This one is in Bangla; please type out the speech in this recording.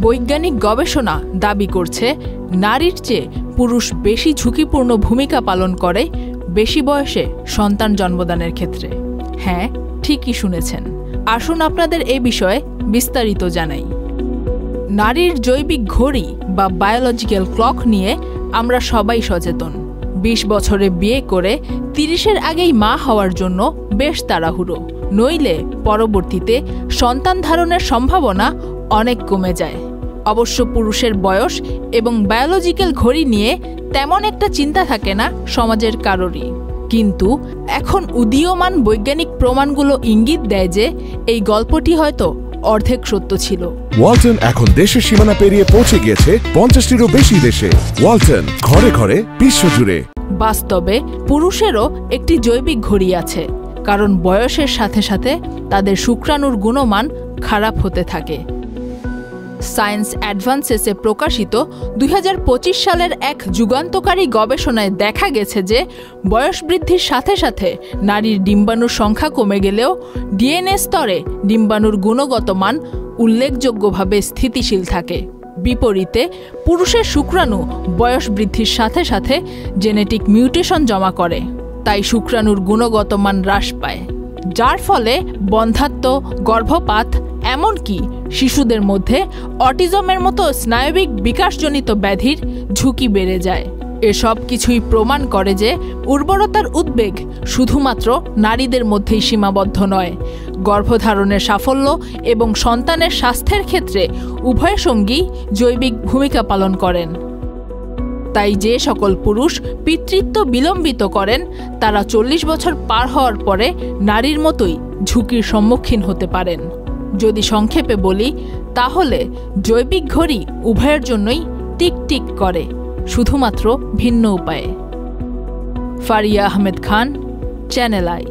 বৈজ্ঞানিক গবেষণা দাবি করছে নারীর চেয়ে পুরুষ বেশি ঝুঁকিপূর্ণ ভূমিকা পালন করে বেশি বয়সে সন্তান জন্মদানের ক্ষেত্রে। হ্যাঁ, ঠিকই শুনেছেন। আসুন আপনাদের এই বিষয়ে বিস্তারিত জানাই। নারীর জৈবিক ঘড়ি বা বায়োলজিক্যাল ক্লক নিয়ে আমরা সবাই সচেতন। 20 বছরে বিয়ে করে 30-এর আগেই মা হওয়ার জন্য বেশ তাড়াহুড়ো, নইলে পরবর্তীতে সন্তান ধারণের সম্ভাবনা অনেক কমে যায়। অবশ্য পুরুষের বয়স এবং বায়োলজিক্যাল ঘড়ি নিয়ে তেমন একটা চিন্তা থাকে না সমাজের কারোরই। কিন্তু এখন উদীয়মান বৈজ্ঞানিক প্রমাণগুলো ইঙ্গিত দেয় যে এই গল্পটি হয়তো অর্ধেক সত্য ছিল। ওয়ালটন এখন দেশের সীমানা পেরিয়ে পৌঁছে গিয়েছে 50টিরও বেশি দেশে। ওয়ালটন, ঘরে ঘরে, বিশ্বজুড়ে। বাস্তবে পুরুষেরও একটি জৈবিক ঘড়ি আছে, কারণ বয়সের সাথে সাথে তাদের শুক্রাণুর গুণমান খারাপ হতে থাকে। সায়েন্স অ্যাডভান্সেসে প্রকাশিত 2025 সালের এক যুগান্তকারী গবেষণায় দেখা গেছে যে বয়স বৃদ্ধির সাথে সাথে নারীর ডিম্বাণুর সংখ্যা কমে গেলেও ডিএনএ স্তরে ডিম্বাণুর গুণগত মান উল্লেখযোগ্যভাবে স্থিতিশীল থাকে। বিপরীতে পুরুষের শুক্রাণু বয়স বৃদ্ধির সাথে সাথে জেনেটিক মিউটেশন জমা করে, তাই শুক্রাণুর গুণগত মান হ্রাস পায়, যার ফলে বন্ধ্যাত্ব, গর্ভপাত, এমনকি শিশুদের মধ্যে অটিজমের মতো স্নায়বিক বিকাশজনিত ব্যাধির ঝুঁকি বেড়ে যায়। এসব কিছুই প্রমাণ করে যে উর্বরতার উদ্বেগ শুধুমাত্র নারীদের মধ্যেই সীমাবদ্ধ নয়। গর্ভধারণের সাফল্য এবং সন্তানের স্বাস্থ্যের ক্ষেত্রে উভয় সঙ্গী জৈবিক ভূমিকা পালন করেন। তাই যে সকল পুরুষ পিতৃত্ব বিলম্বিত করেন তারা 40 বছর পার হওয়ার পরে নারীর মতোই ঝুঁকির সম্মুখীন হতে পারেন। যদি সংক্ষেপে বলি, তাহলে জৈবিক ঘড়ি উভয়ের জন্যই টিক টিক করে, শুধুমাত্র ভিন্ন উপায়ে। Faria Ahmed Khan, channel I.